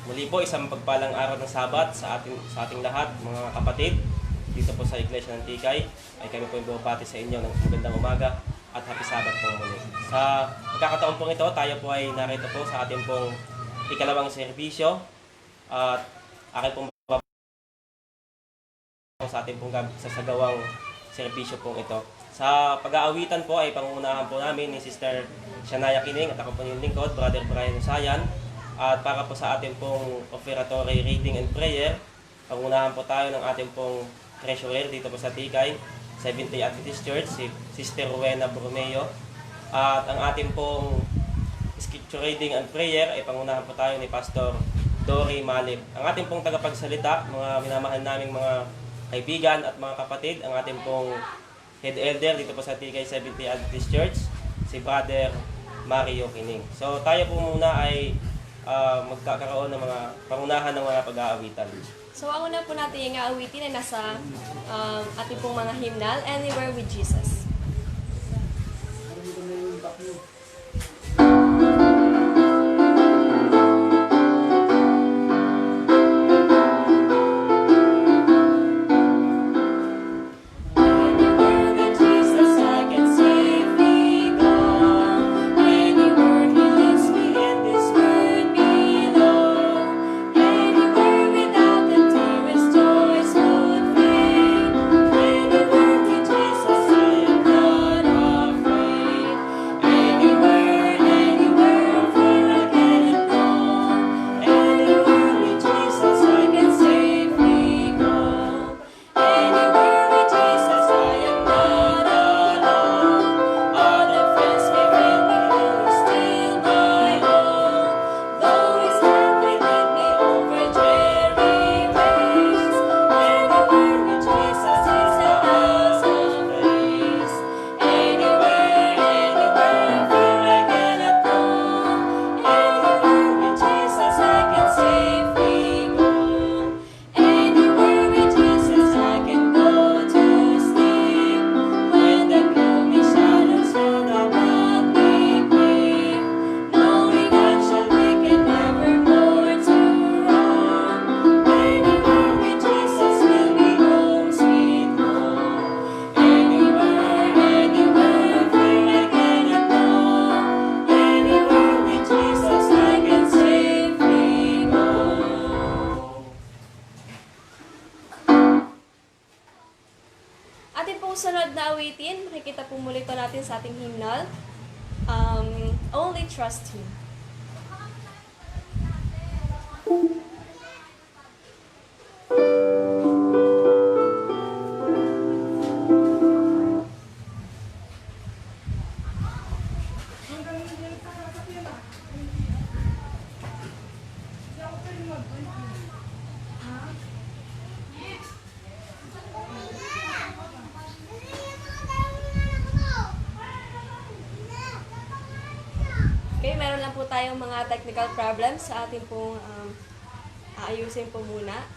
Muli po, isang pagpalang araw ng Sabat sa ating lahat, mga kapatid. Dito po sa Iglesia ng Tikay, ay kami po yung bumabati sa inyo ng magandang umaga at happy Sabat po muli. Sa pagkakataon po ito, tayo po ay narito po sa ating pong ikalawang serbisyo at aking pong sa ating pong sasagawang serbisyo po ito. Sa pag-aawitan po ay pangungunahan po namin ni Sister Shania Kining at ako po yung lingkod, Brother Brian Usayan. At para po sa ating pong offeratory reading and prayer, pangunahan po tayo ng ating pong treasurer dito po sa Tikay, Seventh-day Adventist Church, si Sister Rowena Borromeo. At ang ating pong scripture reading and prayer ay pangunahan po tayo ni Pastor Dory Malib. Ang ating pong tagapagsalita, mga minamahal naming mga kaibigan at mga kapatid, ang ating pong head elder dito po sa Tikay Seventh-day Adventist Church, si Brother Mario Kining. So tayo po muna ay magkakaroon ng mga pangunahan ng mga pag-aawitan. So ang una po natin yung aawitin ay nasa ating pong mga hymnal, Anywhere with Jesus. Atin pong sunod na awitin, makikita po muli ito natin sa ating hymnal, Only Trust Him. Okay, meron lang po tayong mga technical problems sa ating pong aayusin po muna.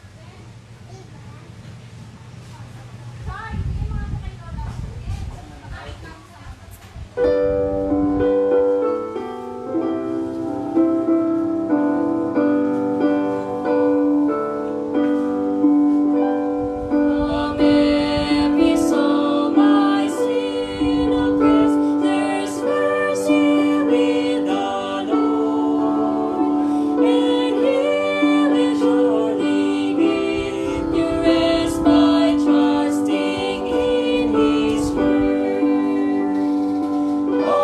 Oh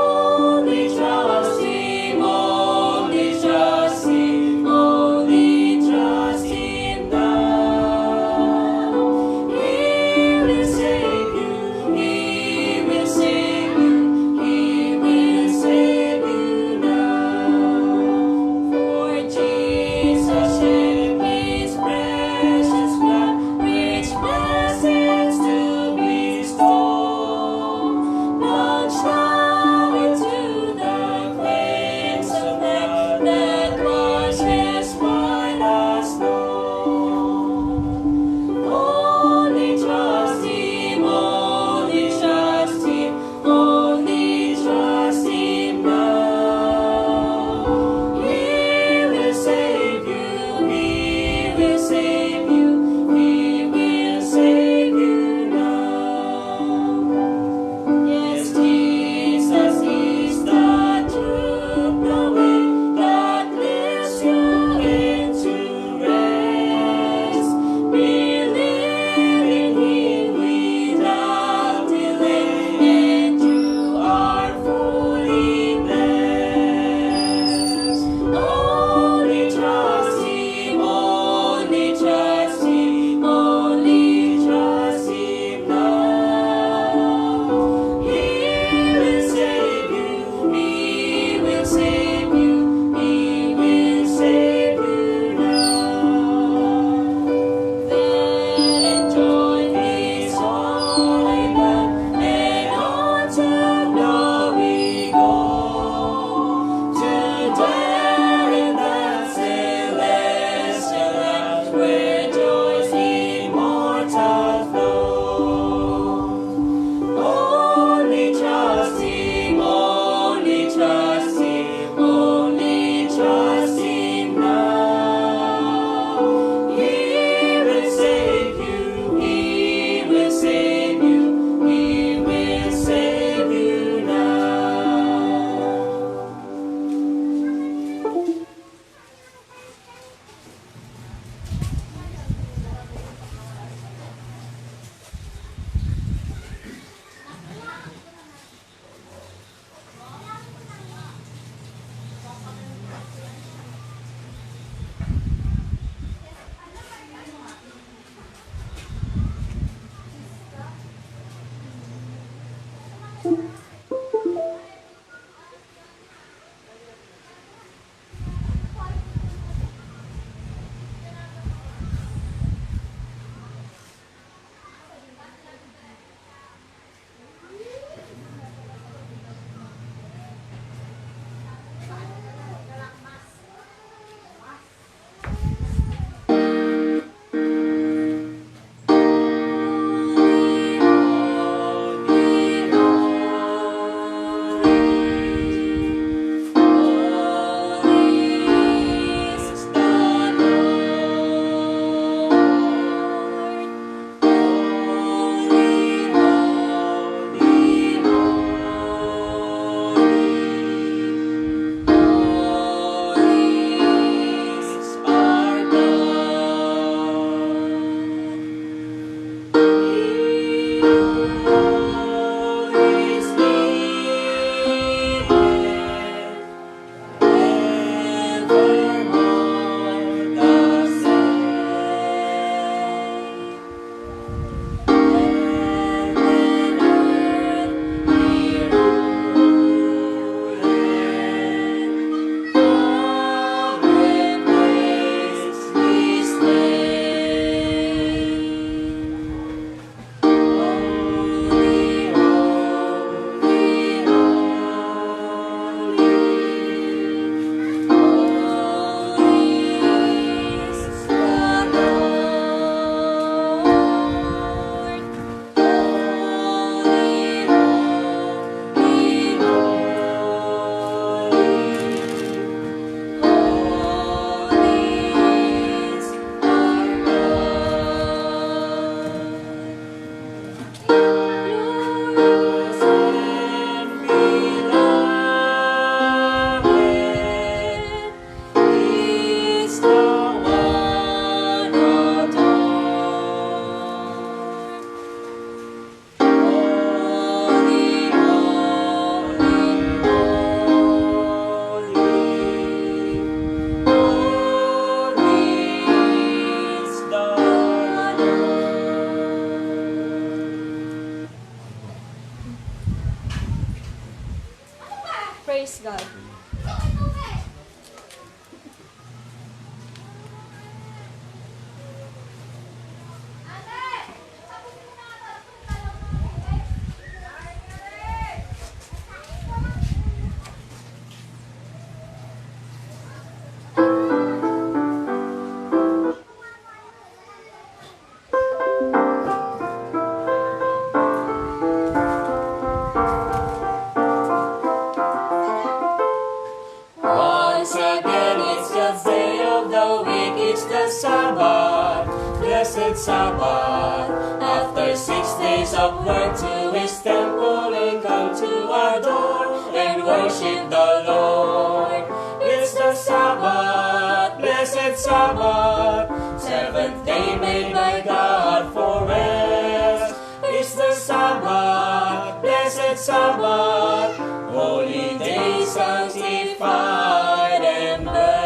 Lord's day of the week is the Sabbath, blessed Sabbath. After 6 days of work, to His temple and come to adore and worship the Lord. It's the Sabbath, blessed Sabbath, seventh day made by God for rest. It's the Sabbath, blessed Sabbath, holy day sanctified and blessed.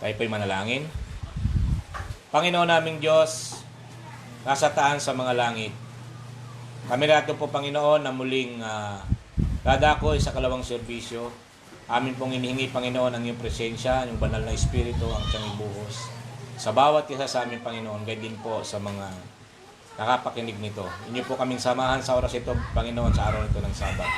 Tayo po'y manalangin. Panginoon naming Diyos, nasa taan sa mga langit. Kami natin po, Panginoon, na muling dadakoy sa kalawang serbisyo. Amin pong inihingi, Panginoon, ang iyong presensya, ang banal na Espiritu, ang siyang ibuhos. Sa bawat isa sa amin, Panginoon, gayun din po sa mga nakapakinig nito. Inyo po kaming samahan sa oras ito, Panginoon, sa araw nito ng Sabat.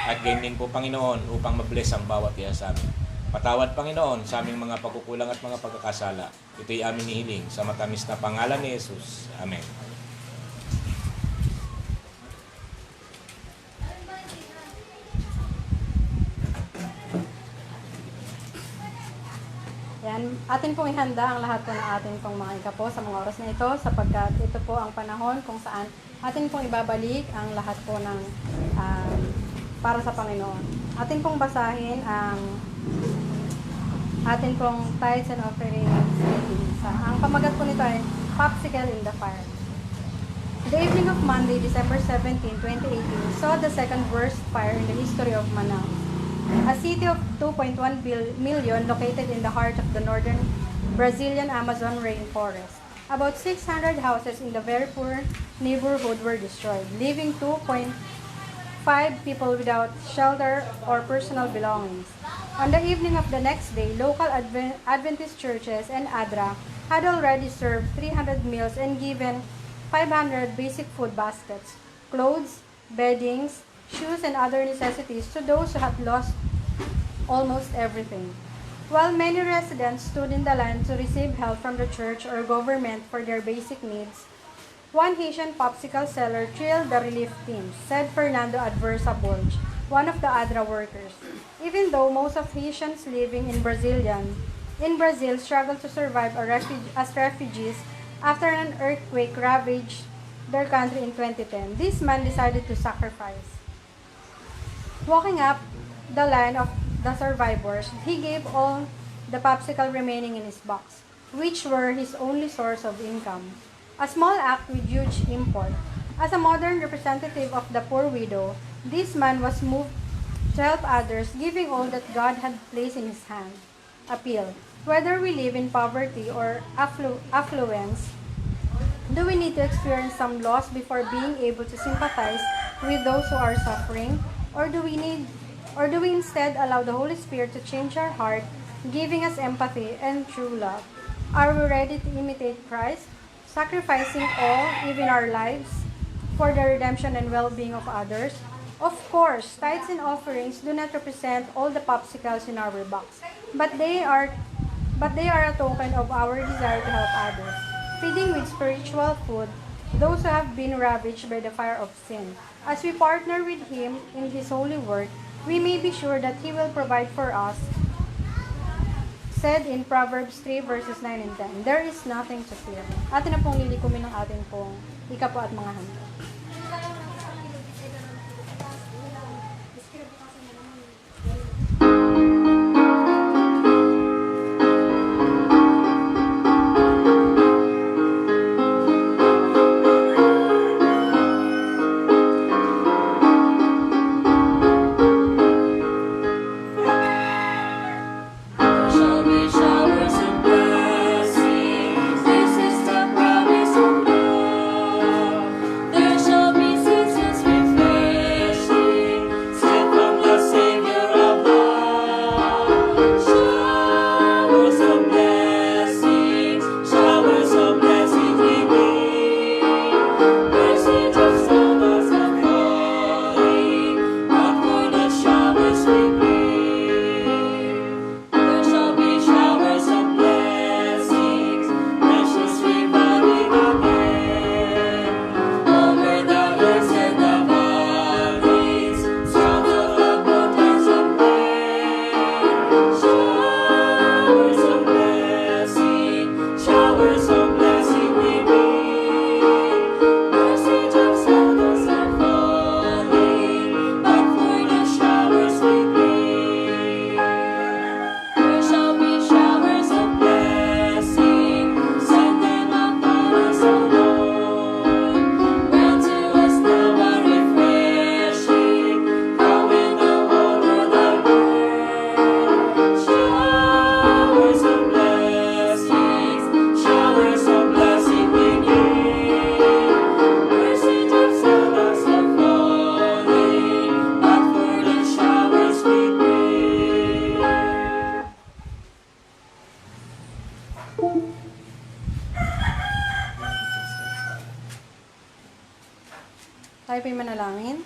At gayun din po, Panginoon, upang mabless ang bawat isa sa amin. Patawad, Panginoon, sa aming mga pagkukulang at mga pagkakasala. Ito'y aming nihiling sa matamis na pangalan ni Jesus. Amen. Yan, atin pong ihanda ang lahat po ng atin pong mga ikapo sa mga oras na ito sapagkat ito po ang panahon kung saan atin pong ibabalik ang lahat po ng para sa Panginoon. Atin pong basahin ang atin pong tithes and offerings. Ang pamagat po nito ay Popsicle in the Fire. The evening of Monday, December 17, 2018, saw the second worst fire in the history of Manaus, a city of 2.1 million located in the heart of the northern Brazilian Amazon rainforest. About 600 houses in the very poor neighborhood were destroyed, leaving 2.5 people without shelter or personal belongings. On the evening of the next day, local Adventist churches and ADRA had already served 300 meals and given 500 basic food baskets, clothes, beddings, shoes, and other necessities to those who had lost almost everything. While many residents stood in the line to receive help from the church or government for their basic needs, one Haitian popsicle seller trailed the relief team, said Fernando Adversa Borge, one of the ADRA workers. Even though most of Haitians living in Brazil struggle to survive as refugees after an earthquake ravaged their country in 2010, this man decided to sacrifice. Walking up the line of the survivors, he gave all the popsicle remaining in his box, which were his only source of income. A small act with huge import. As a modern representative of the poor widow, this man was moved to help others, giving all that God had placed in his hand. Appeal. Whether we live in poverty or affluence, do we need to experience some loss before being able to sympathize with those who are suffering? Or do we instead allow the Holy Spirit to change our heart, giving us empathy and true love? Are we ready to imitate Christ, sacrificing all, even our lives, for the redemption and well-being of others? Of course, tithes and offerings do not represent all the popsicles in our box, but they are a token of our desire to help others, feeding with spiritual food those who have been ravaged by the fire of sin. As we partner with Him in His holy work, we may be sure that He will provide for us, said in Proverbs 3 verses 9 and 10. There is nothing to fear. Atin na pong lilikumin ng atin pong ikapo at mga handa. There Tayo po'y manalangin.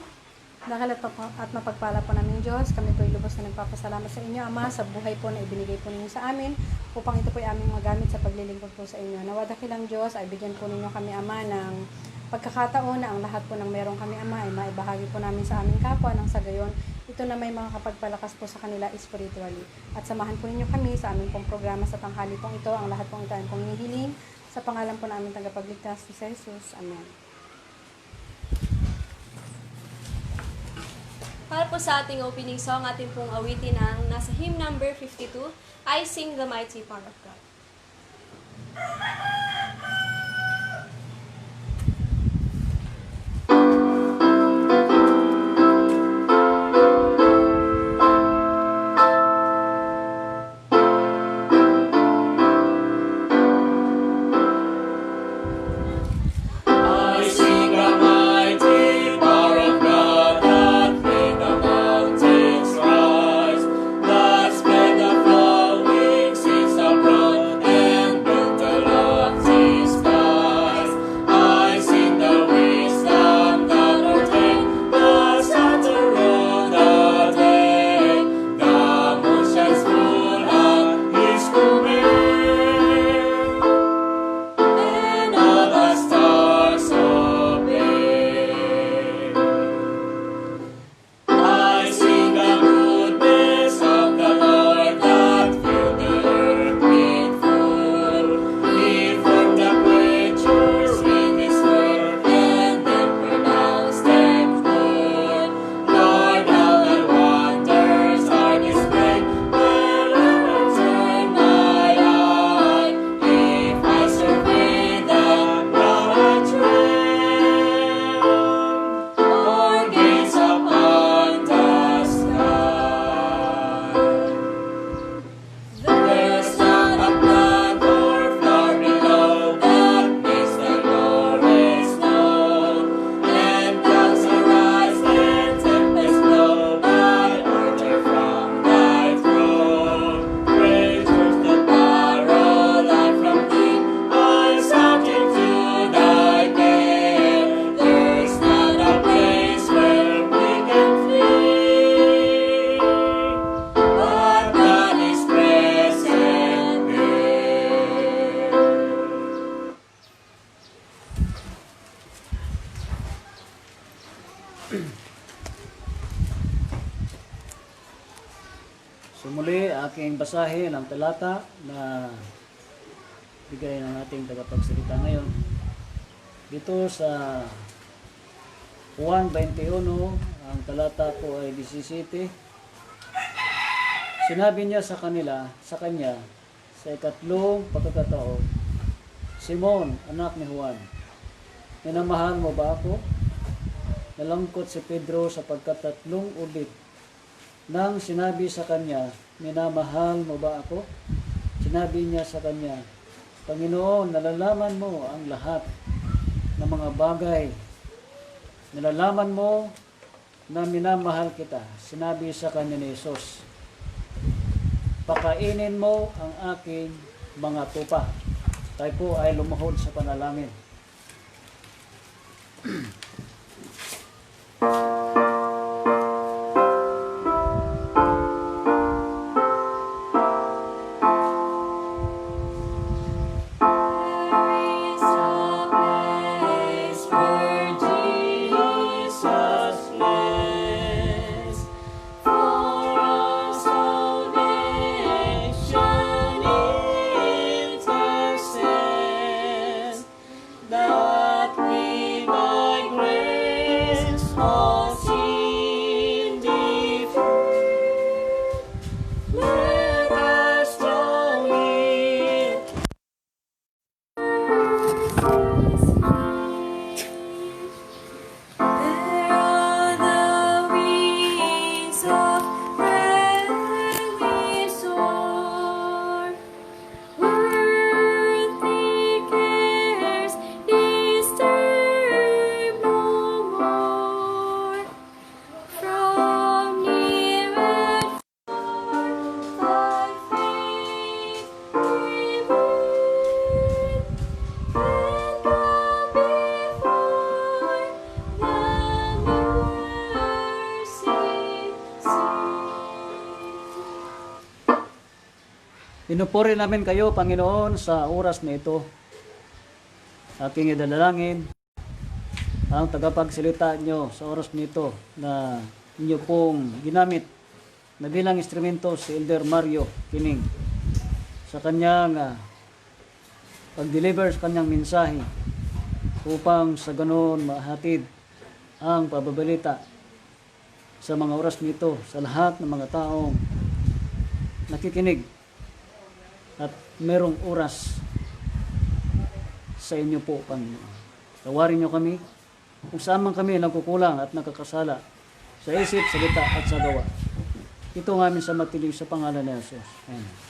Dahil at mapagpala po namin Diyos, kami po'y lubos na nagpapasalamat sa inyo, Ama, sa buhay po na ibinigay po ninyo sa amin, upang ito po'y aming magamit sa paglilingkod po sa inyo. Nawa dakilang Diyos, ay bigyan po ninyo kami, Ama, ng pagkakataon na ang lahat po ng meron kami, Ama, ay maibahagi po namin sa aming kapwa, nang sa gayon, ito na may mga kapagpalakas po sa kanila spiritually. At samahan po ninyo kami sa aming pong programa sa tanghali pong ito. Ang lahat pong ito ay pong hihiling sa pangalan po namin tagapagligtas ni Jesus. Amen. Para po sa ating opening song, ating pong awitin ang nasa hymn number 52, I Sing the Mighty Power of God. I sing the mighty power of God that made the mountains rise, that spread the flowing seas abroad and built the lofty skies. I sing the wisdom that ordained the sun to rule the day. The moon shines full at His command, and all the stars obey. I sing the goodness of the Lord that filled the earth with full. He formed the creatures with His word and then pronounced them good. Lord, how thy wonders are displayed wherever turn my eye. If I survey them, now I tremble, or gaze upon the sky. There's not a plant or flower below that makes the glorious known, and clouds arise and tempests blow by order from thy throne. Creatures that borrow life from thee are subject to thy care. There's not a place where we can flee, but God is present there. Sumuli, aking basahin ang talata na bigay ng ating tagapagsalita ngayon. Dito sa Juan 21, ang talata po ay 17. Sinabi niya sa kanya, sa ikatlong pagkakataon, Simon, anak ni Juan, minamahal mo ba ako? Nalangkot si Pedro sapagkat tatlong ulit nang sinabi sa kanya, minamahal mo ba ako? Sinabi niya sa kanya, Panginoon, nalalaman mo ang lahat ng mga bagay. Nalalaman mo na minamahal kita. Sinabi sa kanya ni Jesus, pakainin mo ang aking mga tupa. Tayo po ay lumuhod sa panalangin. That we by Pinupuri namin kayo, Panginoon, sa oras na ito. Aking idalangin ang tagapagsalita nyo sa oras nito na inyo pong ginamit na bilang instrumento si Elder Mario Kining sa kanyang pag-deliver sa kanyang mensahe upang sa ganoon mahatid ang pababalita sa mga oras nito sa lahat ng mga taong nakikinig at merong oras sa inyo po, Panginoon. Tawarin niyo kami kung saan man kami nagkukulang at nagkakasala sa isip, salita at sa gawa. Ito ng aming sa matiling sa pangalan ni Jesus. Amen.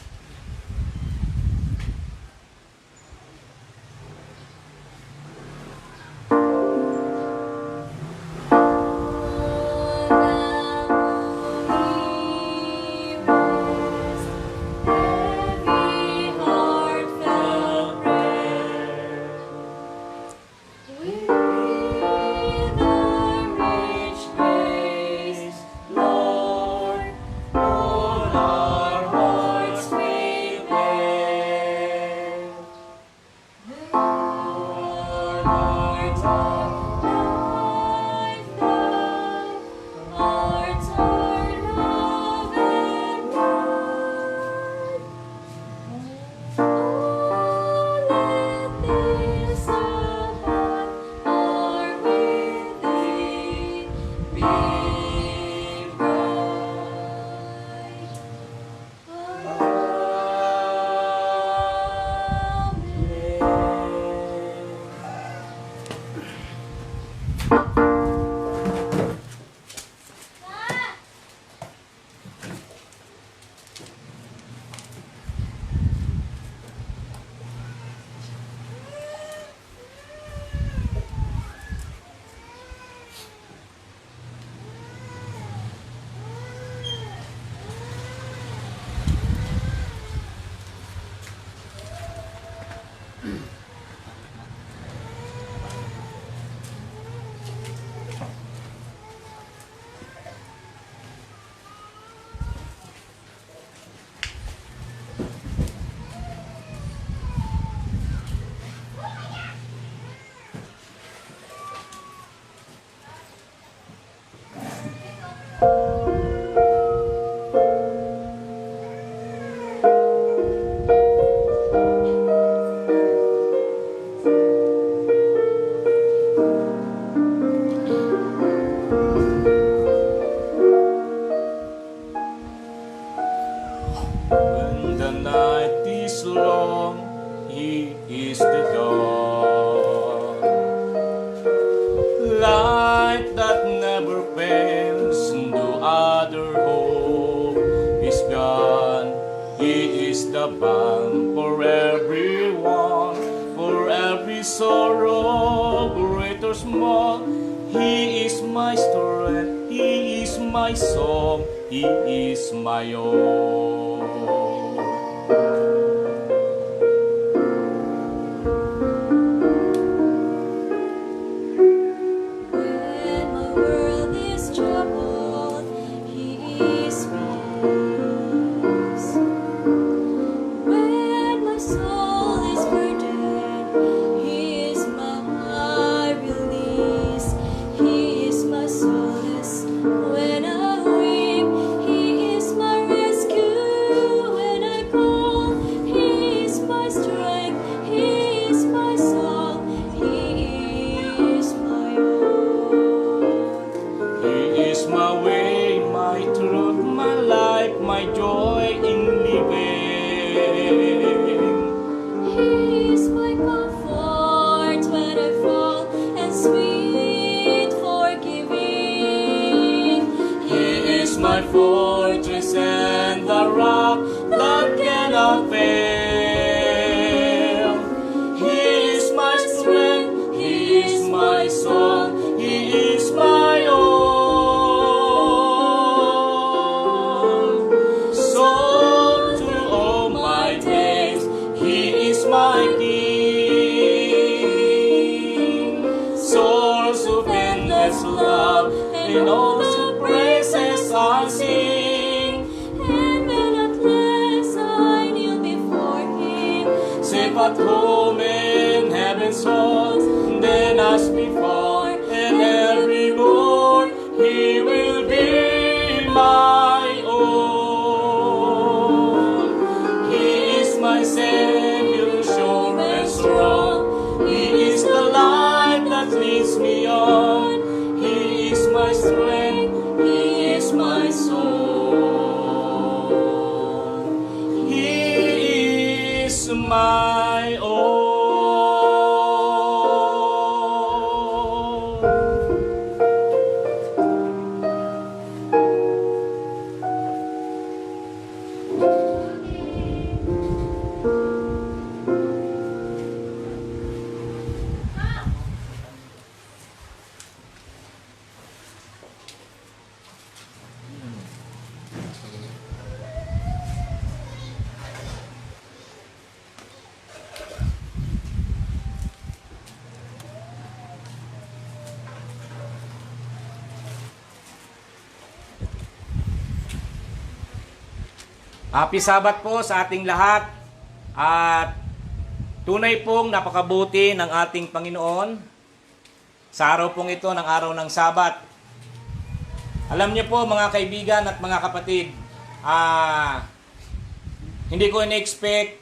And when at last I kneel before at home in heaven's halls than us before, and evermore He will be my own. He is my Savior, sure and strong. He is the light that leads me on. He is my strength, He is my soul. He is my own. Happy Sabat po sa ating lahat at tunay pong napakabuti ng ating Panginoon sa araw pong ito ng araw ng Sabat. Alam niyo po mga kaibigan at mga kapatid, hindi ko in-expect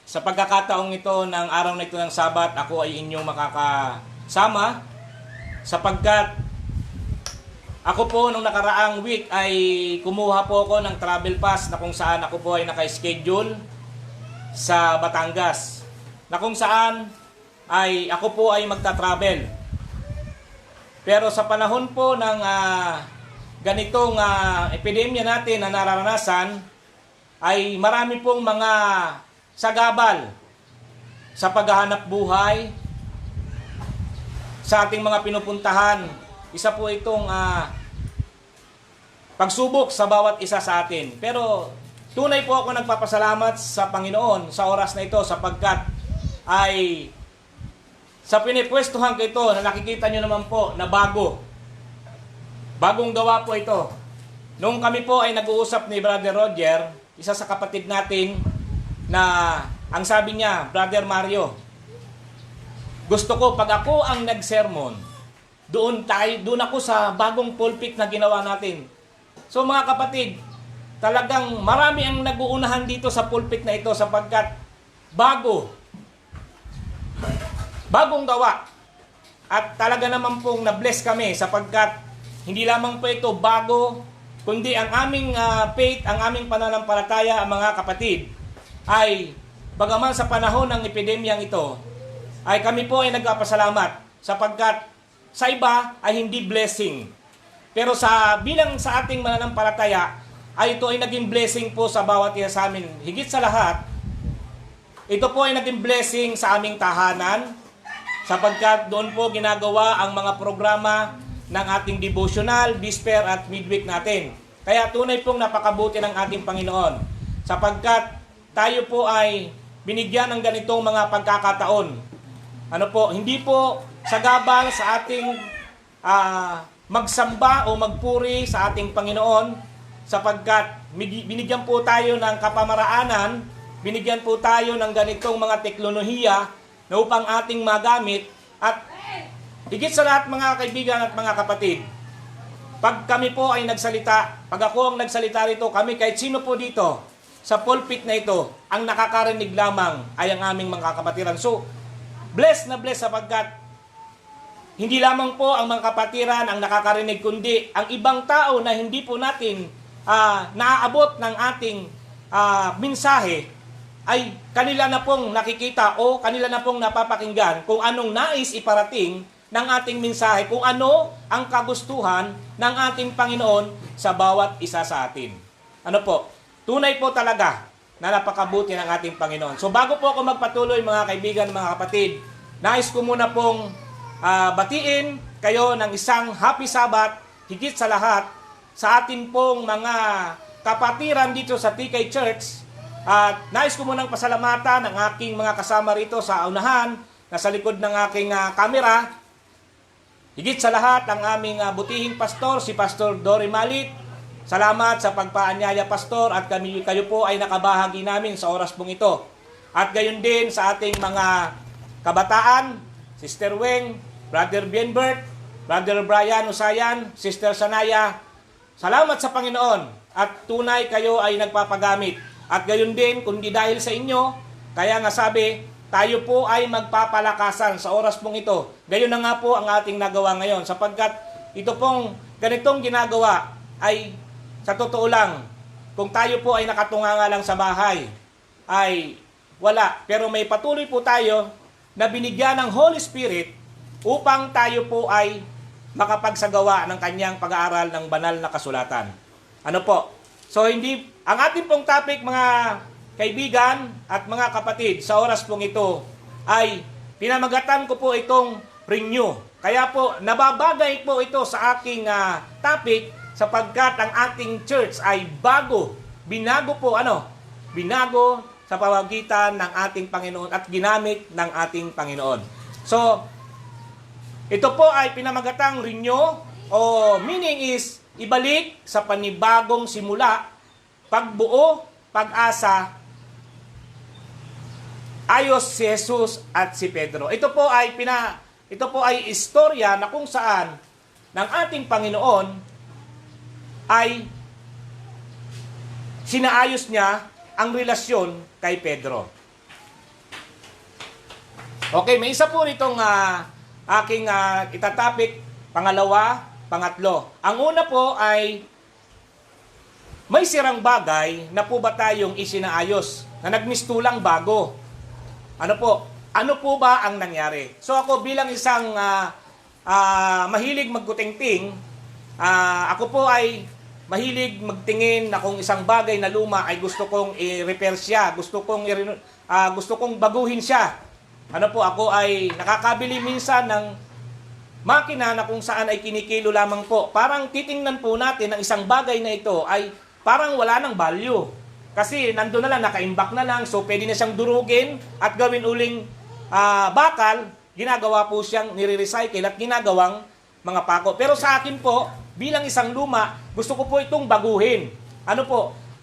sa pagkakataong ito ng araw na ito ng Sabat ako ay inyong makakasama sapagkat ako po nung nakaraang week ay kumuha po ako ng travel pass na kung saan ako po ay naka-schedule sa Batangas. Na kung saan ay ako po ay magta-travel. Pero sa panahon po ng ganitong epidemya natin na nararanasan ay marami pong mga sagabal sa paghahanap buhay sa ating mga pinupuntahan. Isa po itong pagsubok sa bawat isa sa atin. Pero tunay po ako nagpapasalamat sa Panginoon sa oras na ito sapagkat ay sa pinipwestuhan ko ito na nakikita nyo naman po na bagong gawa po ito. Nung kami po ay nag-uusap ni Brother Roger, isa sa kapatid natin na ang sabi niya, Brother Mario, gusto ko pag ako ang nag-sermon, doon ako sa bagong pulpit na ginawa natin. So mga kapatid, talagang marami ang nag-uunahan dito sa pulpit na ito sapagkat bagong gawa. At talaga naman pong na-bless kami sapagkat hindi lamang po ito bago, kundi ang aming faith, ang aming pananampalataya, ang mga kapatid, ay bagaman sa panahon ng epidemyang ito, ay kami po ay nagpapasalamat sapagkat sa iba ay hindi blessing. Pero bilang sa ating mananampalataya, ay ito ay naging blessing po sa bawat isa sa amin. Higit sa lahat, ito po ay naging blessing sa aming tahanan, sapagkat doon po ginagawa ang mga programa ng ating devotional, bisper at midweek natin. Kaya tunay pong napakabuti ng ating Panginoon, sapagkat tayo po ay binigyan ng ganitong mga pagkakataon. Hindi po sagabal sa ating magsamba o magpuri sa ating Panginoon sapagkat binigyan po tayo ng kapamaraanan, binigyan po tayo ng ganitong mga teknolohiya na upang ating magamit at higit sa lahat mga kaibigan at mga kapatid, pag kami po ay nagsalita, pag ako ang nagsalita rito, kami kahit sino po dito sa pulpit na ito, ang nakakarinig lamang ay ang aming mga kapatiran. So, blessed na blessed sapagkat hindi lamang po ang mga kapatiran ang nakakarinig, kundi ang ibang tao na hindi po natin naaabot ng ating mensahe ay kanila na pong nakikita o kanila na pong napapakinggan kung anong nais iparating ng ating mensahe, kung ano ang kagustuhan ng ating Panginoon sa bawat isa sa atin. Tunay po talaga na napakabuti ng ating Panginoon. So bago po ako magpatuloy mga kaibigan, mga kapatid, nais ko muna pong batiin kayo ng isang happy Sabat, higit sa lahat sa atin pong mga kapatiran dito sa TK Church. At nais ko munang pasalamatan ang aking mga kasama rito sa unahan, nasa likod ng aking kamera. Higit sa lahat ang aming butihing pastor, si Pastor Dory Malit. Salamat sa pagpaanyaya, Pastor, at kayo po ay nakabahagi namin sa oras pong ito. At gayon din sa ating mga kabataan, Sister Weng, Brother Bienbert, Brother Brian Usayan, Sister Sanaya, salamat sa Panginoon at tunay kayo ay nagpapagamit. At gayon din, kundi dahil sa inyo, kaya nga sabi, tayo po ay magpapalakasan sa oras pong ito. Gayon na nga po ang ating nagawa ngayon sapagkat ito pong ganitong ginagawa ay sa totoo lang, kung tayo po ay nakatunganga lang sa bahay, ay wala. Pero may patuloy po tayo na binigyan ng Holy Spirit upang tayo po ay makapagsagawa ng kanyang pag-aaral ng banal na kasulatan. Ano po? So hindi, ang ating pong topic mga kaibigan at mga kapatid sa oras pong ito ay pinamagatan ko po itong renew. Kaya po nababagay po ito sa aking topic sapagkat ang ating church ay bago. Binago po binago sa pamamagitan ng ating Panginoon at ginamit ng ating Panginoon. So, ito po ay pinamagatang renew o meaning is ibalik sa panibagong simula, pagbuo, pag-asa, ayos si Jesus at si Pedro. Ito po ay istorya na kung saan ng ating Panginoon ay sinaayos niya ang relasyon kay Pedro. Okay, may isa po ritong aking itatapik, pangalawa, pangatlo. Ang una po ay may sirang bagay na po ba tayong isinaayos na nagmistulang bago? Ano po ba ang nangyari? So ako bilang isang mahilig magkutingting, ako po ay mahilig magtingin na kung isang bagay na luma ay gusto kong i-repair siya, gusto kong baguhin siya. Ako ay nakakabili minsan ng makina na kung saan ay kinikilo lamang po. Parang titingnan po natin ang isang bagay na ito ay parang wala ng value. Kasi nandun na lang, nakaimbak na lang, so pwede na siyang durugin at gawin uling bakal, ginagawa po siyang nire-recycle at ginagawang mga pako. Pero sa akin po, bilang isang luma, gusto ko po itong baguhin.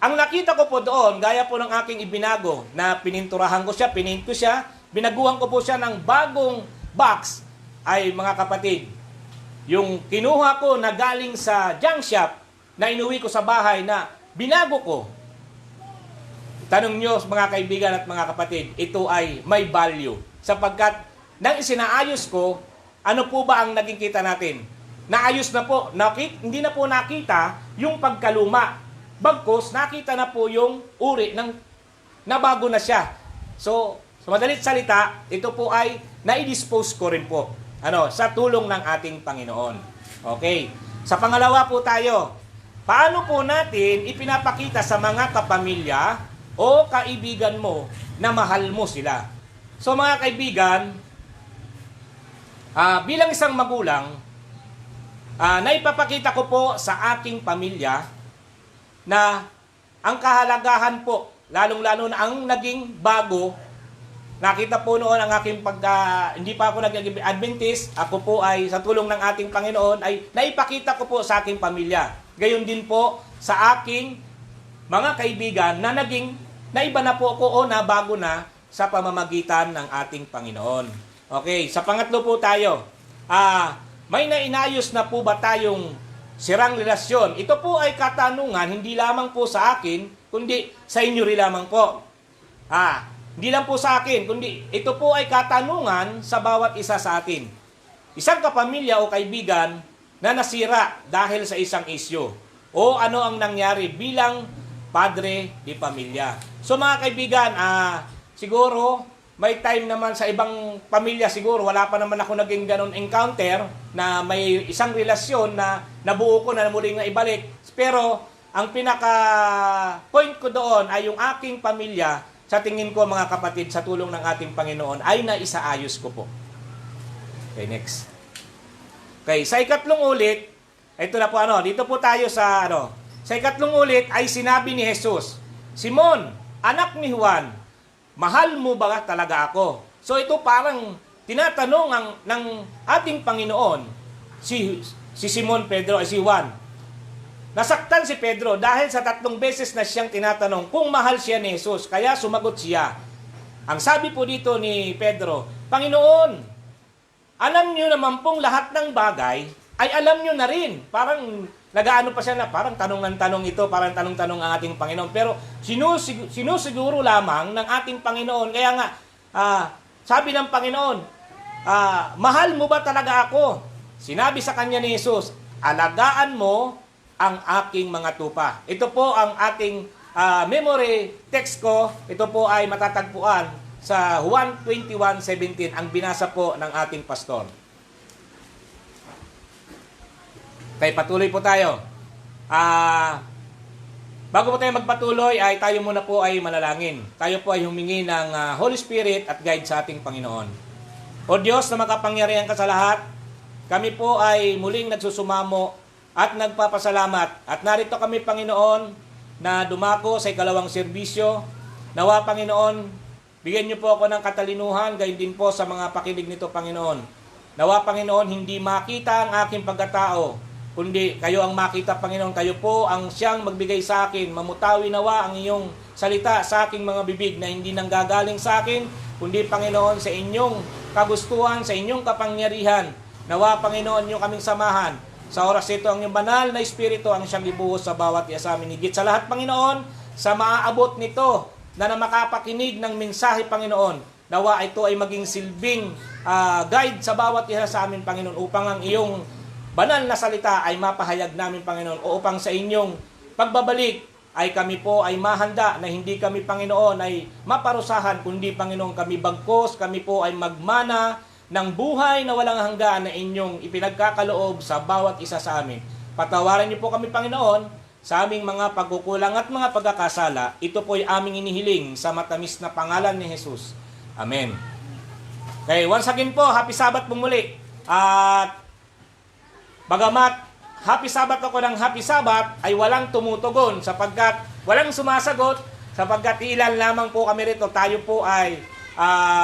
Ang nakita ko po doon, gaya po ng aking ibinago, na pininturahan ko siya, pinint ko siya, binaguhan ko po siya ng bagong box, ay mga kapatid, yung kinuha ko na galing sa junk shop, na inuwi ko sa bahay na binago ko. Tanong nyo mga kaibigan at mga kapatid, ito ay may value. Sapagkat nang isinaayos ko, ano po ba ang naging kita natin? Naayos na po, hindi na po nakita yung pagkaluma. Bagkus, nakita na po yung uri ng nabago na siya. So, sa madalit salita, ito po ay nai-dispose ko rin po. Sa tulong ng ating Panginoon. Okay. Sa pangalawa po tayo, paano po natin ipinapakita sa mga kapamilya o kaibigan mo na mahal mo sila? So mga kaibigan, bilang isang magulang, naipapakita ko po sa aking pamilya na ang kahalagahan po, lalong-lalo na ang naging bago. Nakita po noon ang aking hindi pa ako nag-Adventist, ako po ay sa tulong ng ating Panginoon ay naipakita ko po sa aking pamilya. Gayon din po sa aking mga kaibigan na naiba na po ako o nabago na sa pamamagitan ng ating Panginoon. Okay, sa pangatlo po tayo. May nainayos na po ba tayong sirang relasyon? Ito po ay katanungan hindi lamang po sa akin, kundi sa inyo rin lamang po. Hindi lang po sa akin, kundi ito po ay katanungan sa bawat isa sa atin. Isang kapamilya o kaibigan na nasira dahil sa isang isyu. O ano ang nangyari bilang padre di pamilya. So mga kaibigan, siguro may time naman sa ibang pamilya siguro, wala pa naman ako naging ganun encounter na may isang relasyon na nabuo ko na muling na ibalik. Pero ang pinaka-point ko doon ay yung aking pamilya. Sa tingin ko mga kapatid, sa tulong ng ating Panginoon, ay naisaayos ko po. Okay, next. Okay, sa ikatlong ulit, ito na po dito po tayo sa Sa ikatlong ulit ay sinabi ni Jesus, Simon, anak ni Juan, mahal mo ba talaga ako? So ito parang tinatanong ng ating Panginoon, si Simon Pedro ay si Juan. Nasaktan si Pedro dahil sa 3 beses na siyang tinatanong kung mahal siya ni Jesus. Kaya sumagot siya. Ang sabi po dito ni Pedro, Panginoon, alam niyo naman pong lahat ng bagay, ay alam niyo na rin. Parang nagaano pa siya na parang tanong-tanong ito, parang tanong-tanong ang ating Panginoon. Pero sinusiguro lamang ng ating Panginoon. Kaya nga, sabi ng Panginoon, mahal mo ba talaga ako? Sinabi sa kanya ni Jesus, alagaan mo ang aking mga tupa. Ito po ang ating memory text ko. Ito po ay matatagpuan sa Juan 21:17, ang binasa po ng ating pastor. Okay, patuloy po tayo. Bago po tayo magpatuloy, ay tayo muna po ay manalangin. Tayo po ay humingi ng Holy Spirit at guide sa ating Panginoon. O Diyos na makapangyarihan ka sa lahat, kami po ay muling nagsusumamo at nagpapasalamat. At narito kami, Panginoon, na dumako sa ikalawang serbisyo. Nawa, Panginoon, bigyan niyo po ako ng katalinuhan, gayon din po sa mga pakinig nito, Panginoon. Nawa, Panginoon, hindi makita ang aking pagkatao, kundi kayo ang makita, Panginoon. Kayo po ang siyang magbigay sa akin. Mamutawi nawa ang iyong salita sa aking mga bibig na hindi nanggagaling sa akin, kundi, Panginoon, sa inyong kagustuhan, sa inyong kapangyarihan. Nawa, Panginoon, niyo kaming samahan. Sa oras ito, ang iyong banal na Espiritu ang siyang ibuhos sa bawat isa sa amin. Higit sa lahat, Panginoon, sa maaabot nito na makapakinig ng mensahe, Panginoon, nawa ito ay maging silbing guide sa bawat isa sa amin, Panginoon, upang ang iyong banal na salita ay mapahayag namin, Panginoon, o upang sa inyong pagbabalik ay kami po ay mahanda na hindi kami, Panginoon, ay maparusahan, kundi, Panginoon, kami bagkos, kami po ay magmana ng buhay na walang hanggan na inyong ipinagkakaloob sa bawat isa sa amin. Patawarin niyo po kami, Panginoon, sa aming mga pagkukulang at mga pagkakasala. Ito po ay aming inihiling sa matamis na pangalan ni Jesus. Amen. Okay, once again po, happy Sabbath po muli. At bagamat happy Sabbath ako ng happy Sabbath, ay walang tumutugon sapagkat walang sumasagot, sapagkat ilan lamang po kami rito. Tayo po ay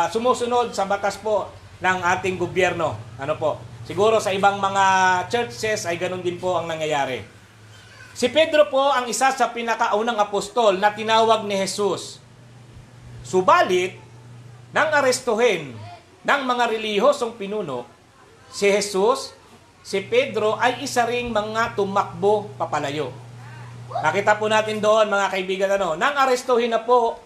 sumusunod sa batas po ng ating gobyerno. Ano po? Siguro sa ibang mga churches ay ganun din po ang nangyayari. Si Pedro po ang isa sa pinakaunang apostol na tinawag ni Jesus. Subalit, nang arestuhin ng mga relihiyosong pinuno, si Jesus, si Pedro ay isa ring mga tumakbo papalayo. Nakita po natin doon, mga kaibigan, nang arestuhin na po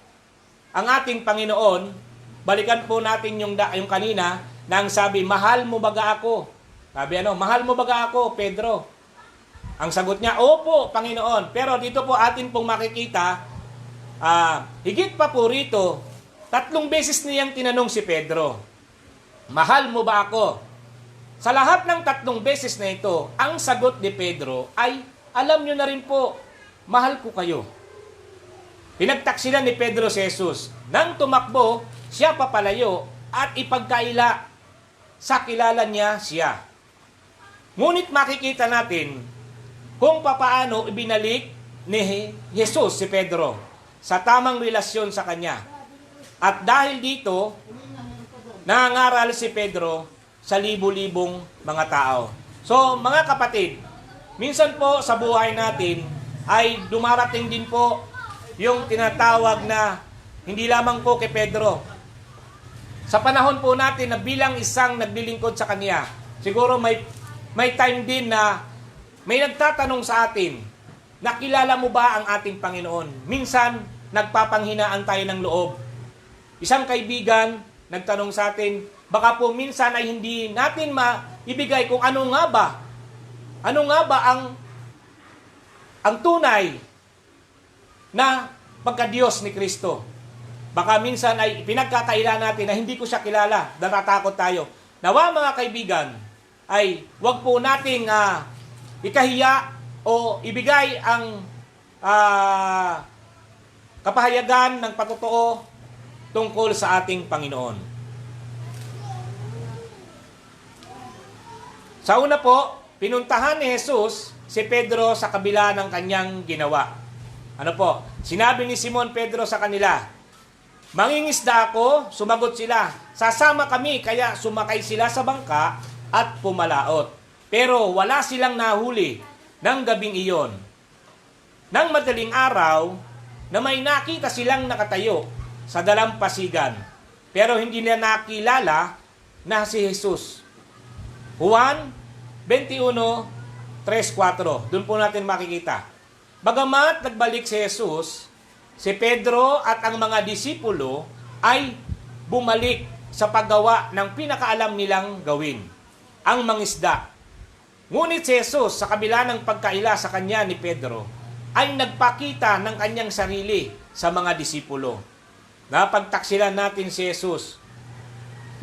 ang ating Panginoon, balikan po natin yung kanina, nang sabi, mahal mo baga ako? Sabi mahal mo baga ako, Pedro? Ang sagot niya, opo, Panginoon. Pero dito po atin pong makikita, higit pa po rito, 3 beses niyang tinanong si Pedro, mahal mo ba ako? Sa lahat ng 3 beses na ito, ang sagot ni Pedro ay, alam nyo na rin po, mahal ko kayo. Pinagtaksilan ni Pedro si Jesus. Nang tumakbo, siya papalayo at ipagkaila sa kilala niya siya. Ngunit makikita natin kung papaano ibinalik ni Jesus si Pedro sa tamang relasyon sa kanya. At dahil dito, nangangaral si Pedro sa libu-libong mga tao. So, mga kapatid, minsan po sa buhay natin ay dumarating din po yung tinatawag na hindi lamang po kay Pedro. Sa panahon po natin na bilang isang naglilingkod sa kanya, siguro may time din na may nagtatanong sa atin, nakilala mo ba ang ating Panginoon? Minsan, nagpapanghinaan tayo ng loob. Isang kaibigan nagtanong sa atin, baka po minsan ay hindi natin maibigay kung ano nga ba ang tunay na pagka-Diyos ni Kristo. Baka minsan ay pinagkakaila natin na hindi ko siya kilala, natatakot tayo. Nawa, mga kaibigan, ay wag po nating ikahiya o ibigay ang kapahayagan ng patotoo tungkol sa ating Panginoon. Sa una po, pinuntahan ni Jesus si Pedro sa kabila ng kanyang ginawa. Ano po? Sinabi ni Simon Pedro sa kanila, mangingisda ako, sumagot sila, sasama kami, kaya sumakay sila sa bangka at pumalaot. Pero wala silang nahuli ng gabing iyon. Nang madaling araw, na may nakita silang nakatayo sa dalampasigan, pero hindi nila nakilala na si Jesus. Juan 21:3-4. Doon po natin makikita. Bagamat nagbalik si Jesus, si Pedro at ang mga disipulo ay bumalik sa paggawa ng pinakaalam nilang gawin, ang mangisda. Ngunit si Jesus, sa kabila ng pagkaila sa kanya ni Pedro, ay nagpakita ng kanyang sarili sa mga disipulo. Napagtaksilan natin si Jesus.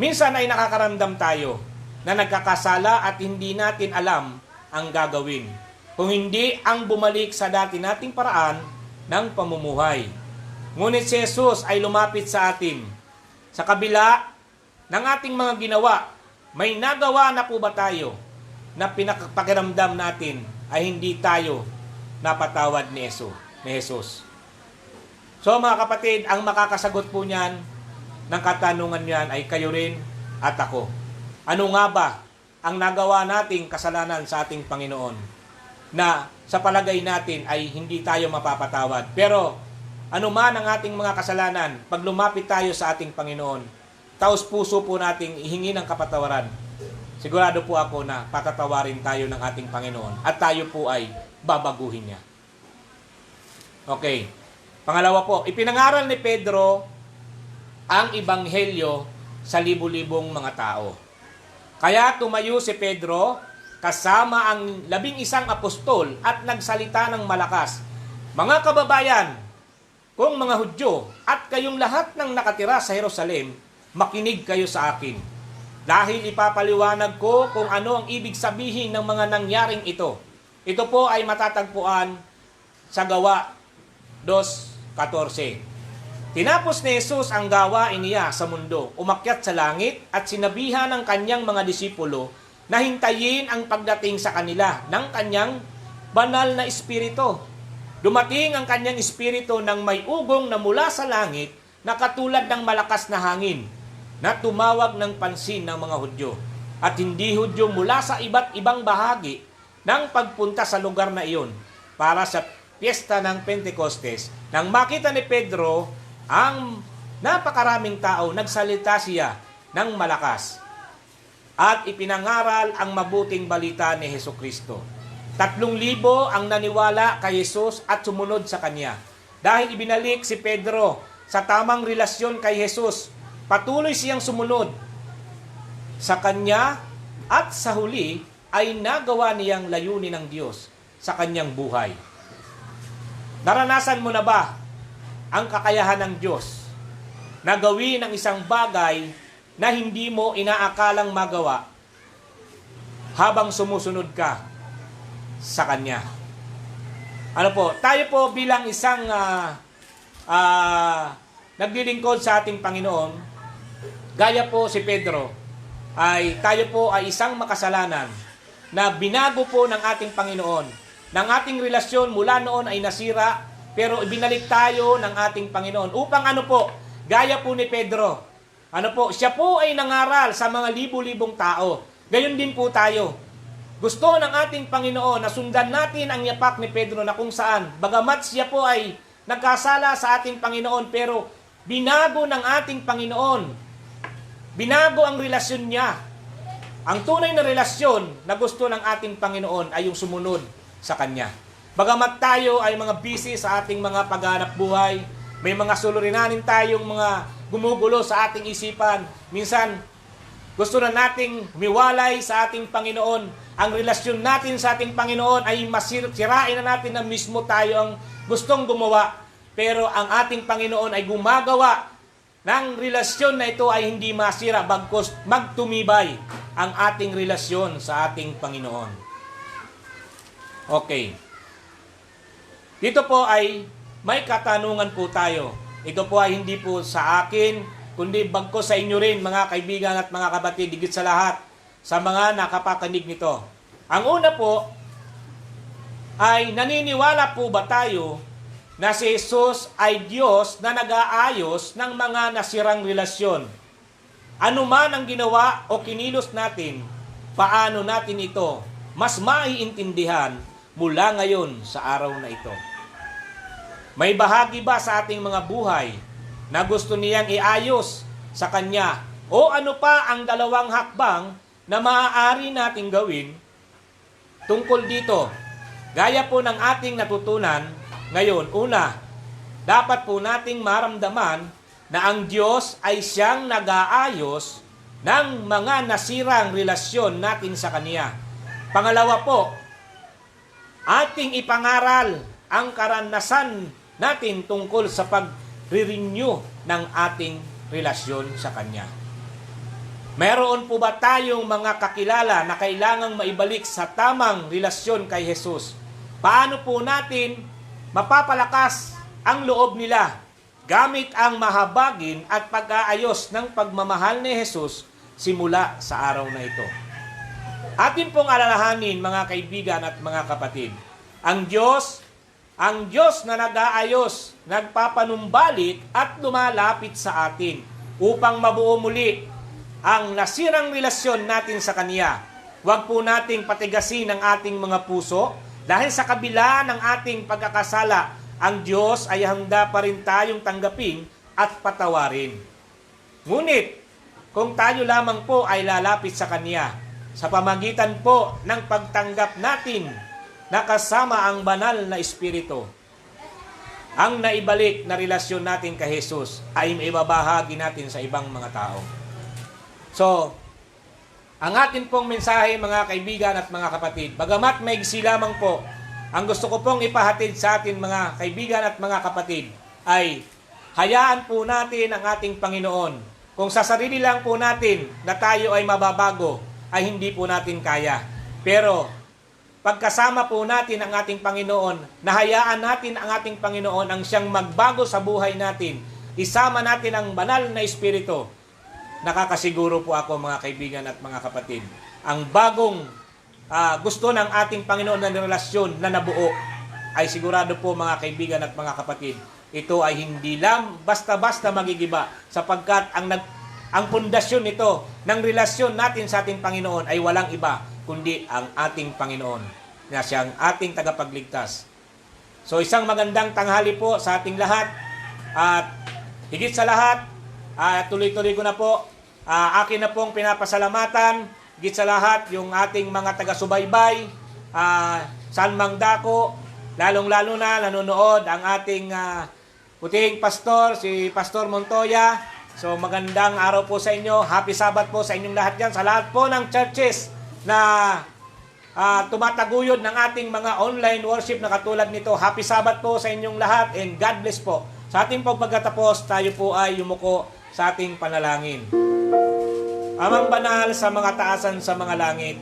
Minsan ay nakakaramdam tayo na nagkakasala at hindi natin alam ang gagawin, kung hindi ang bumalik sa dati nating paraan ng pamumuhay. Ngunit si Jesus ay lumapit sa atin. Sa kabila ng ating mga ginawa, may nagawa na po ba tayo na pinakapakiramdam natin ay hindi tayo napatawad ni Jesus? So mga kapatid, ang makakasagot po niyan, ng katanungan niyan ay kayo rin at ako. Ano nga ba ang nagawa nating kasalanan sa ating Panginoon na sa palagay natin ay hindi tayo mapapatawad? Pero ano man ang ating mga kasalanan, pag lumapit tayo sa ating Panginoon, taos puso po nating ihingi ng kapatawaran, sigurado po ako na patatawarin tayo ng ating Panginoon at tayo po ay babaguhin niya. Okay. Pangalawa po, ipinangaral ni Pedro ang ebanghelyo sa libu-libong mga tao. Kaya tumayo si Pedro kasama ang 11 apostol at nagsalita ng malakas. Mga kababayan, kung mga Hudyo at kayong lahat ng nakatira sa Jerusalem, makinig kayo sa akin. Dahil ipapaliwanag ko kung ano ang ibig sabihin ng mga nangyaring ito. Ito po ay matatagpuan sa Gawa 2:14. Tinapos ni Jesus ang gawain niya sa mundo, umakyat sa langit at sinabihan ng kanyang mga disipulo na hintayin ang pagdating sa kanila ng kanyang banal na espiritu. Dumating ang kanyang espiritu ng may ugong na mula sa langit na katulad ng malakas na hangin na tumawag ng pansin ng mga Hudyo at hindi Hudyo mula sa iba't ibang bahagi ng pagpunta sa lugar na iyon para sa piyesta ng Pentecostes. Nang makita ni Pedro ang napakaraming tao, nagsalita siya ng malakas at ipinangaral ang mabuting balita ni Hesukristo. 3,000 ang naniwala kay Jesus at sumunod sa kanya. Dahil ibinalik si Pedro sa tamang relasyon kay Jesus, patuloy siyang sumunod sa kanya at sa huli ay nagawa niyang layunin ng Diyos sa kanyang buhay. Naranasan mo na ba ang kakayahan ng Diyos na gawin ang isang bagay na hindi mo inaakalang magawa habang sumusunod ka sa Kanya? Ano po, tayo po bilang isang naglilingkod sa ating Panginoon, gaya po si Pedro, ay tayo po ay isang makasalanan na binago po ng ating Panginoon. Ng ating relasyon mula noon ay nasira, pero ibinalik tayo ng ating Panginoon upang ano po, gaya po ni Pedro, ano po, siya po ay nangaral sa mga libu-libong tao. Gayon din po tayo. Gusto ng ating Panginoon na sundan natin ang yapak ni Pedro na kung saan, bagamat siya po ay nagkasala sa ating Panginoon, pero binago ng ating Panginoon. Binago ang relasyon niya. Ang tunay na relasyon na gusto ng ating Panginoon ay yung sumunod sa Kanya. Bagamat tayo ay mga busy sa ating mga paghanap buhay, may mga suliranin tayong mga gumugulo sa ating isipan. Minsan, gusto na nating miwalay sa ating Panginoon. Ang relasyon natin sa ating Panginoon ay sirain na natin na mismo tayo ang gustong gumawa. Pero ang ating Panginoon ay gumagawa ng relasyon na ito ay hindi masira, bagkus magtumibay ang ating relasyon sa ating Panginoon. Okay. Dito po ay may katanungan po tayo. Ito po ay hindi po sa akin, kundi bagkus sa inyo rin, mga kaibigan at mga kapatid, higit sa lahat, sa mga nakapakinig nito. Ang una po ay naniniwala po ba tayo na si Jesus ay Diyos na nag-aayos ng mga nasirang relasyon? Ano man ang ginawa o kinilos natin, paano natin ito mas maiintindihan mula ngayon sa araw na ito? May bahagi ba sa ating mga buhay na gusto niyang iayos sa Kanya? O ano pa ang dalawang hakbang na maaari nating gawin tungkol dito? Gaya po ng ating natutunan ngayon, una, dapat po nating maramdaman na ang Diyos ay siyang nag-aayos ng mga nasirang relasyon natin sa Kanya. Pangalawa po, ating ipangaral ang karanasan natin tungkol sa pag-renew ng ating relasyon sa Kanya. Meron po ba tayong mga kakilala na kailangang maibalik sa tamang relasyon kay Jesus? Paano po natin mapapalakas ang loob nila gamit ang mahabagin at pag-aayos ng pagmamahal ni Jesus simula sa araw na ito? Atin pong alalahanin, mga kaibigan at mga kapatid, ang Diyos na nag-aayos, nagpapanumbalik at lumalapit sa atin upang mabuo muli ang nasirang relasyon natin sa Kanya. Huwag po nating patigasin ang ating mga puso dahil sa kabila ng ating pagkakasala, ang Diyos ay handa pa rin tayong tanggapin at patawarin. Ngunit, kung tayo lamang po ay lalapit sa Kanya, sa pamagitan po ng pagtanggap natin na kasama ang banal na Espiritu, ang naibalik na relasyon natin kay Jesus ay maibabahagi natin sa ibang mga tao. So, ang atin pong mensahe, mga kaibigan at mga kapatid, bagamat maigsi lamang po, ang gusto ko pong ipahatid sa atin, mga kaibigan at mga kapatid, ay hayaan po natin ang ating Panginoon. Kung sa sarili lang po natin na tayo ay mababago, ay hindi po natin kaya. Pero, pagkasama po natin ang ating Panginoon, nahayaan natin ang ating Panginoon ang siyang magbago sa buhay natin, isama natin ang banal na Espiritu, nakakasiguro po ako, mga kaibigan at mga kapatid, ang bagong gusto ng ating Panginoon na relasyon na nabuo ay sigurado po, mga kaibigan at mga kapatid, ito ay hindi lang basta-basta magigiba, sapagkat ang pundasyon nito ng relasyon natin sa ating Panginoon ay walang iba kundi ang ating Panginoon na siyang ating tagapagligtas. So, isang magandang tanghali po sa ating lahat, at higit sa lahat, tuloy-tuloy ko na po, akin na pong pinapasalamatan, higit sa lahat, yung ating mga taga-subaybay, saan mang dako, lalong-lalo na nanonood ang ating puting pastor, si Pastor Montoya. So, magandang araw po sa inyo. Happy Sabbath po sa inyong lahat yan. Sa lahat po ng churches na tumataguyod ng ating mga online worship na katulad nito, Happy Sabbath po sa inyong lahat, and God bless po. Sa ating pagkatapos, tayo po ay yumuko sa ating panalangin. Amang banal sa mga taasan sa mga langit,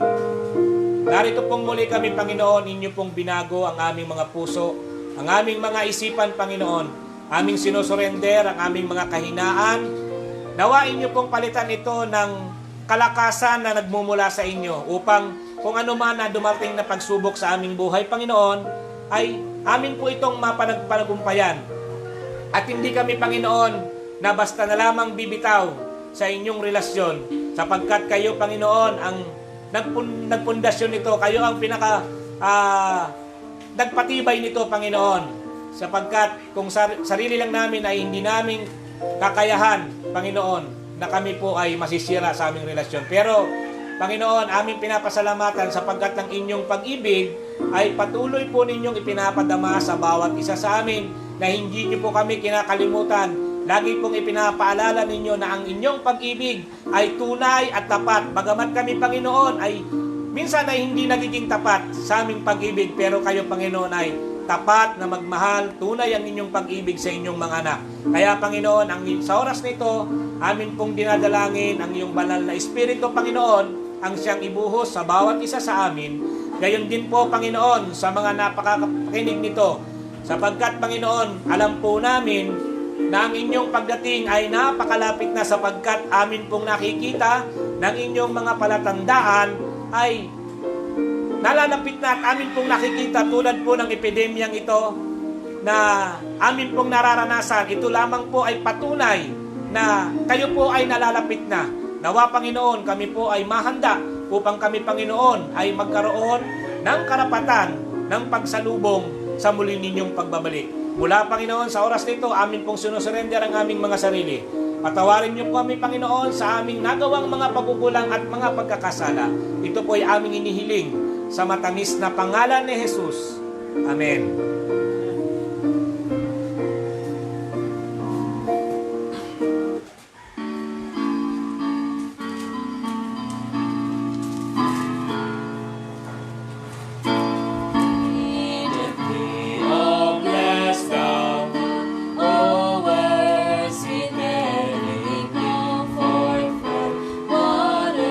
narito pong muli kami, Panginoon, inyo pong binago ang aming mga puso, ang aming mga isipan, Panginoon, aming sinusurrender ang aming mga kahinaan. Nawa inyo pong palitan ito ng kalakasan na nagmumula sa inyo upang kung ano man na dumating na pagsubok sa aming buhay, Panginoon, ay amin po itong mapanagpanagumpayan. At hindi kami, Panginoon, na basta na lamang bibitaw sa inyong relasyon, sapagkat kayo, Panginoon, ang nagpundasyon nito, kayo ang nagpatibay nito, Panginoon, sapagkat kung sarili lang namin ay hindi namin kakayahan, Panginoon, na kami po ay masisira sa aming relasyon. Pero, Panginoon, aming pinapasalamatan sapagkat ang inyong pag-ibig ay patuloy po ninyong ipinapadama sa bawat isa sa amin, na hindi niyo po kami kinakalimutan. Lagi pong ipinapaalala ninyo na ang inyong pag-ibig ay tunay at tapat. Bagamat kami, Panginoon, ay minsan ay hindi nagiging tapat sa aming pag-ibig, pero kayo, Panginoon, ay tapat na magmahal, tunay ang inyong pag-ibig sa inyong mga anak. Kaya, Panginoon, sa oras nito, amin pong dinadalangin ang iyong banal na Espiritu, Panginoon, ang siyang ibuhos sa bawat isa sa amin. Gayon din po, Panginoon, sa mga napakakinig nito, sapagkat, Panginoon, alam po namin na ang inyong pagdating ay napakalapit na, sapagkat amin pong nakikita ng inyong mga palatandaan ay nalalapit na, at amin pong nakikita tulad po ng epidemyang ito na amin pong nararanasan. Ito lamang po ay patunay na kayo po ay nalalapit na. Nawa, Panginoon, kami po ay mahanda upang kami, Panginoon, ay magkaroon ng karapatan ng pagsalubong sa muli ninyong pagbabalik. Mula, Panginoon, sa oras nito, amin pong sinusurrender ang aming mga sarili. Patawarin niyo po kami, Panginoon, sa aming nagawang mga pagkukulang at mga pagkakasala. Ito po ay aming inihiling sa matamis na pangalan ni Jesus. Amen. Oh, bless thou, O world, sweet Mary, come forth from water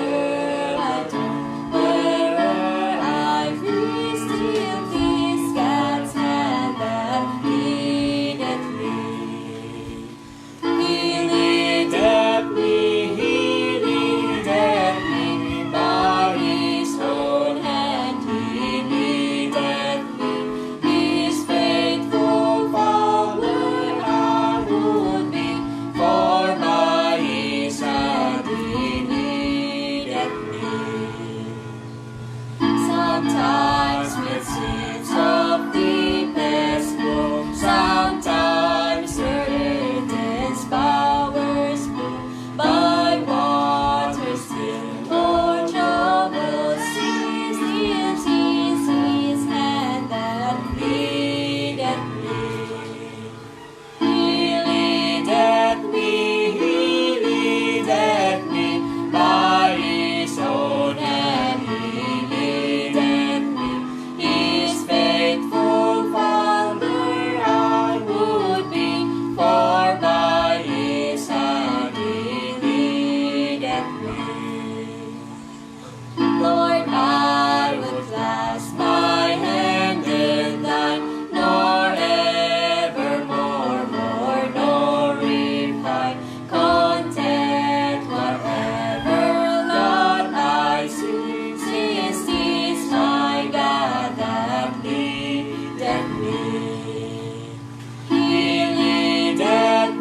and dew, where'er I feel still kiss God's hand that leadeth me. He leadeth me by His own hand. He leadeth me, His faithful follower I would be, for by His hand He leadeth me. Sometimes with seeds of deepest gloom, sometimes Eden's bowers bloom, by waters still or troubled seas, it is His hand that leadeth me. He leadeth me by His own hand. He leadeth me, His faithful follower I would be, for by His hand He leadeth me. Lord, I would clasp my hand in thine, nor evermore mourn nor repine, content whatever lot I see, since He's my God that leadeth me. He leadeth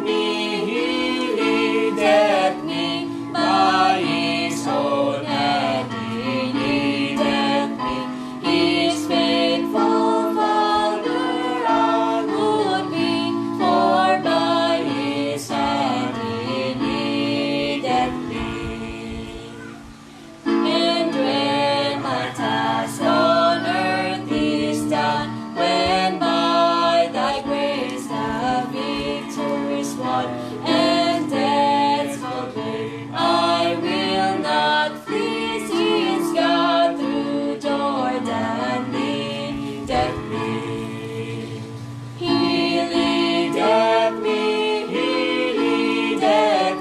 me by His own hand. He leadeth me, His faithful follower I would be, for by His hand He leadeth me. And when my task on earth is done, when by Thy grace the victory is won, and death's full grave, I will not flee, since God through Jordan leadeth me. He leadeth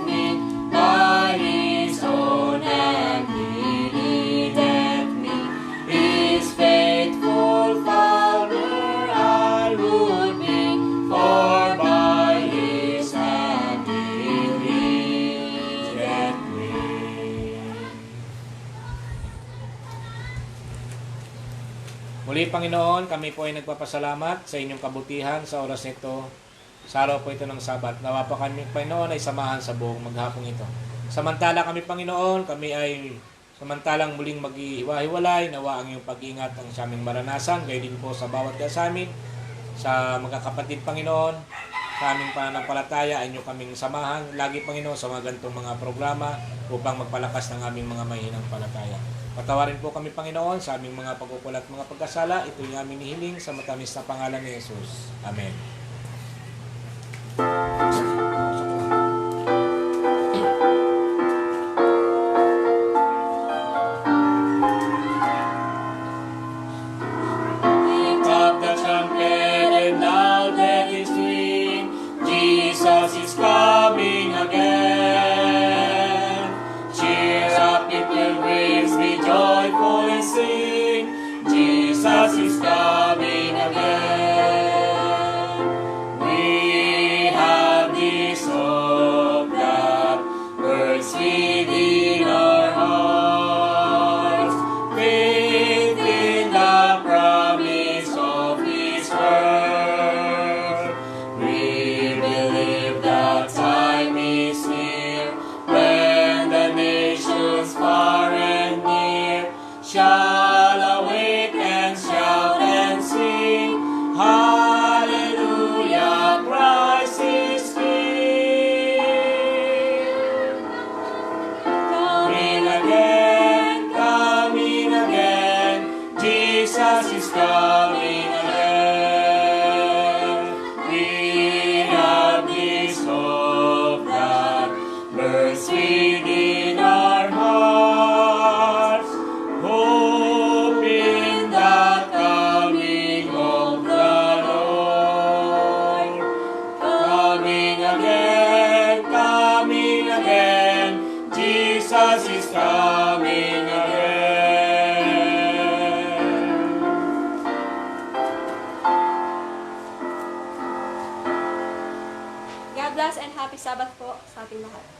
me by His own hand. He leadeth me, His faithful follower I would be, for by His hand He leadeth me. Muli, Panginoon, kami po ay nagpapasalamat sa inyong kabutihan sa oras nito. Sa araw po ito ng Sabat. Nawa po kami, Panginoon, ay samahan sa buong maghapong ito. Samantala kami, Panginoon, kami ay samantalang muling mag-iwahiwalay. Nawa ang iyong pag-ingat ang sa aming maranasan. Gayon din po sa bawat sa amin, sa mga kapatid, Panginoon, sa aming pananampalataya, ay inyo kaming samahan. Lagi, Panginoon, sa mga ganitong mga programa upang magpalakas ng aming mga mahinang palataya. Patawarin po kami, Panginoon, sa aming mga pagkukulat at mga pagkasala. Ito yung aming hihiling sa matamis na pangalan ni Jesus. Amen. Lift up the trumpet and loud let it ring, Jesus is coming again. Cheer up, ye pilgrims, be joyful and sing, Jesus is coming again. We have this hope that burns within our hearts, faith in the promise of His word. We believe that time is near, when the nations far and near shall awake and shout He's coming again. God bless and happy Sabbath po sa ating lahat.